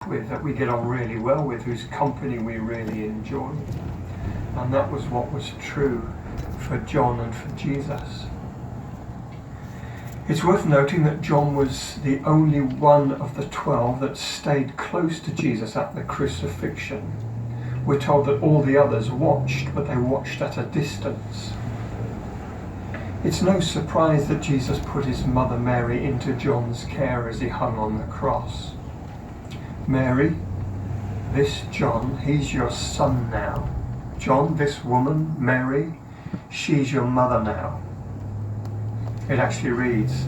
with, that we get on really well with, whose company we really enjoy. And that was what was true for John and for Jesus. It's worth noting that John was the only one of the 12 that stayed close to Jesus at the crucifixion. We're told that all the others watched, but they watched at a distance. It's no surprise that Jesus put his mother Mary into John's care as he hung on the cross. Mary, this John, he's your son now. John, this woman, Mary, she's your mother now. It actually reads,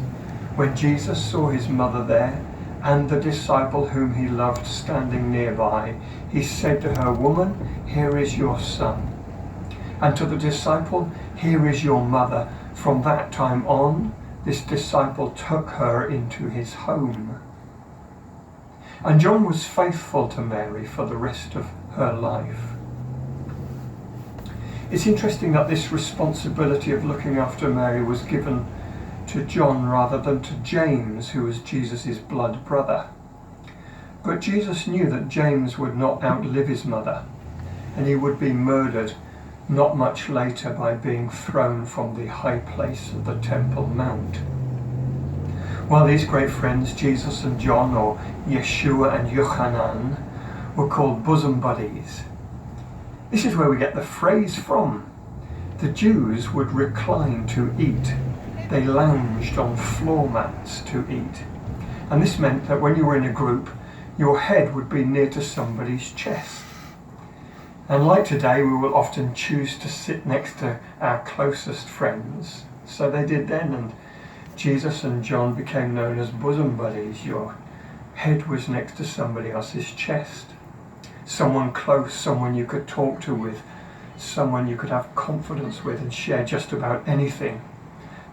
when Jesus saw his mother there and the disciple whom he loved standing nearby, he said to her, woman, here is your son. And to the disciple, here is your mother. From that time on, this disciple took her into his home. And John was faithful to Mary for the rest of her life. It's interesting that this responsibility of looking after Mary was given to John rather than to James, who was Jesus' blood brother. But Jesus knew that James would not outlive his mother, and he would be murdered not much later by being thrown from the high place of the Temple Mount. While these great friends, Jesus and John, or Yeshua and Yochanan, were called bosom buddies. This is where we get the phrase from. The Jews would recline to eat. They lounged on floor mats to eat. And this meant that when you were in a group, your head would be near to somebody's chest. And like today, we will often choose to sit next to our closest friends. So they did then, and Jesus and John became known as bosom buddies. Your head was next to somebody else's chest. Someone close, someone you could talk to with, someone you could have confidence with and share just about anything.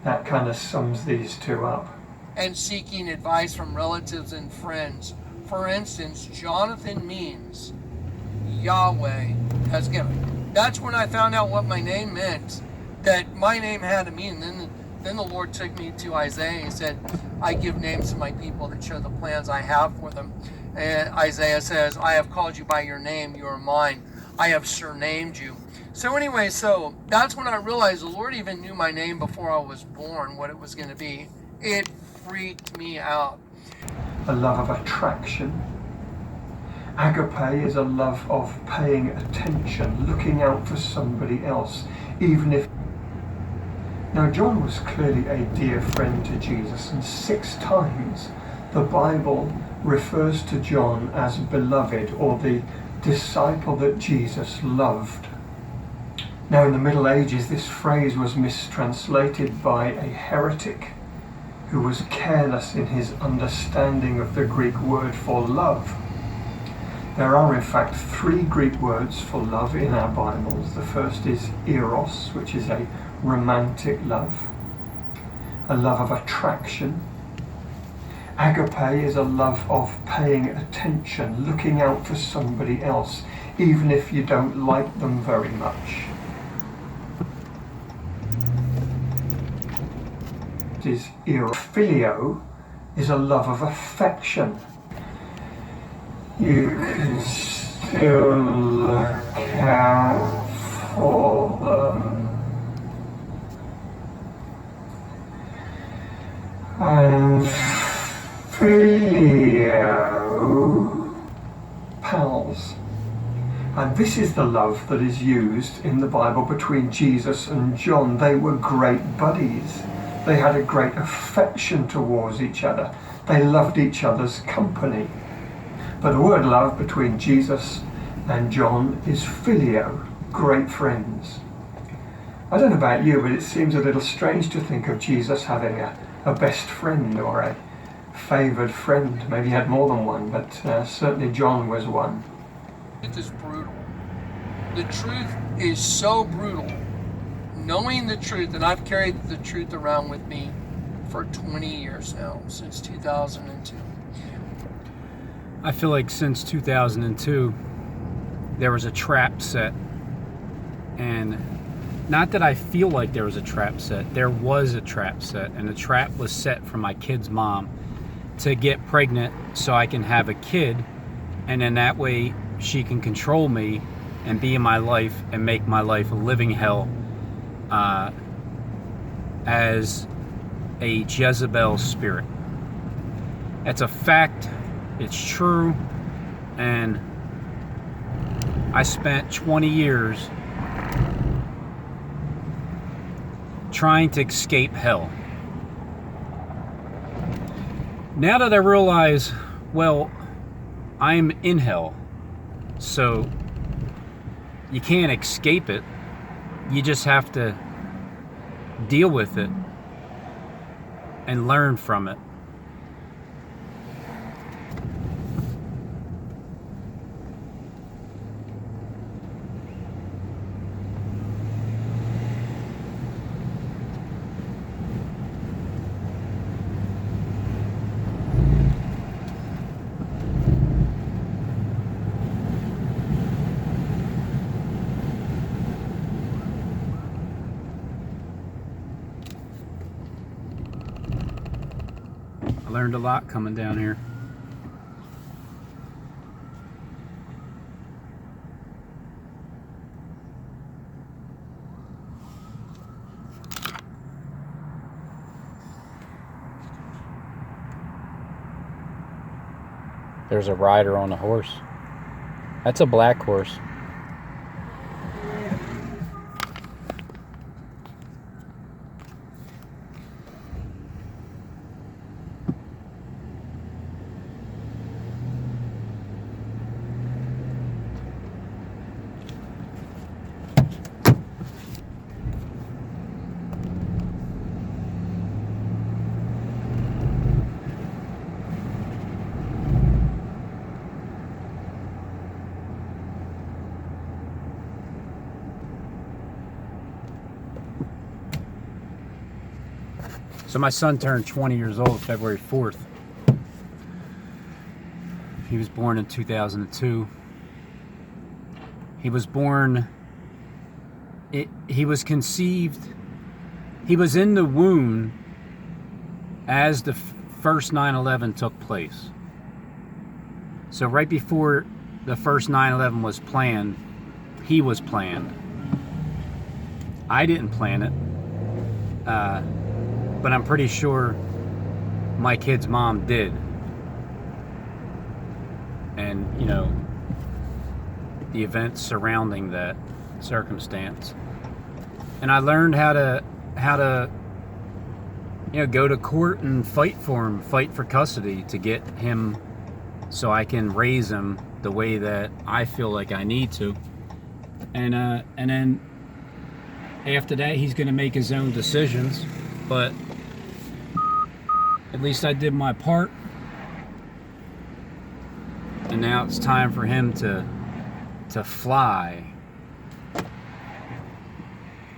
That kind of sums these two up. And seeking advice from relatives and friends. For instance, Jonathan means Yahweh has given. That's when I found out what my name meant, that my name had a meaning. Then the Lord took me to Isaiah and said, I give names to my people that show the plans I have for them. And Isaiah says, I have called you by your name, you are mine. I have surnamed you. So anyway, so that's when I realized the Lord even knew my name before I was born, what it was going to be. It freaked me out. A love of attraction. Agape is a love of paying attention, looking out for somebody else, even if... Now John was clearly a dear friend to Jesus, and 6 times the Bible refers to John as beloved, or the disciple that Jesus loved. Now in the Middle Ages, this phrase was mistranslated by a heretic who was careless in his understanding of the Greek word for love. There are in fact 3 Greek words for love in our Bibles. The first is eros, which is a romantic love, a love of attraction. Agape is a love of paying attention, looking out for somebody else, even if you don't like them very much. Is Phileo is a love of affection. You can still look out for them. And Phileo, pals. And this is the love that is used in the Bible between Jesus and John. They were great buddies. They had a great affection towards each other. They loved each other's company. But the word love between Jesus and John is phileo, great friends. I don't know about you, but it seems a little strange to think of Jesus having a best friend or a favoured friend. Maybe he had more than one, but certainly John was one. It is brutal. The truth is so brutal. Knowing the truth, and I've carried the truth around with me for 20 years now, since 2002. I feel like since 2002, there was a trap set. And not that I feel like there was a trap set, there was a trap set. And the trap was set for my kid's mom to get pregnant so I can have a kid and then that way she can control me and be in my life and make my life a living hell, as a Jezebel spirit. It's a fact, it's true, and I spent 20 years trying to escape hell. Now that I realize, well, I'm in hell, so you can't escape it. You just have to deal with it and learn from it. I learned a lot coming down here. There's a rider on a horse. That's a black horse. So my son turned 20 years old February 4th. He was born in 2002. He was born, he was conceived, he was in the womb as the first 9/11 took place. So right before the first 9/11 was planned, he was planned. I didn't plan it. But I'm pretty sure my kid's mom did. And, you know, the events surrounding that circumstance. And I learned how to you know, go to court and fight for him, fight for custody to get him so I can raise him the way that I feel like I need to. And then after that, he's going to make his own decisions. But at least I did my part. And now it's time for him to fly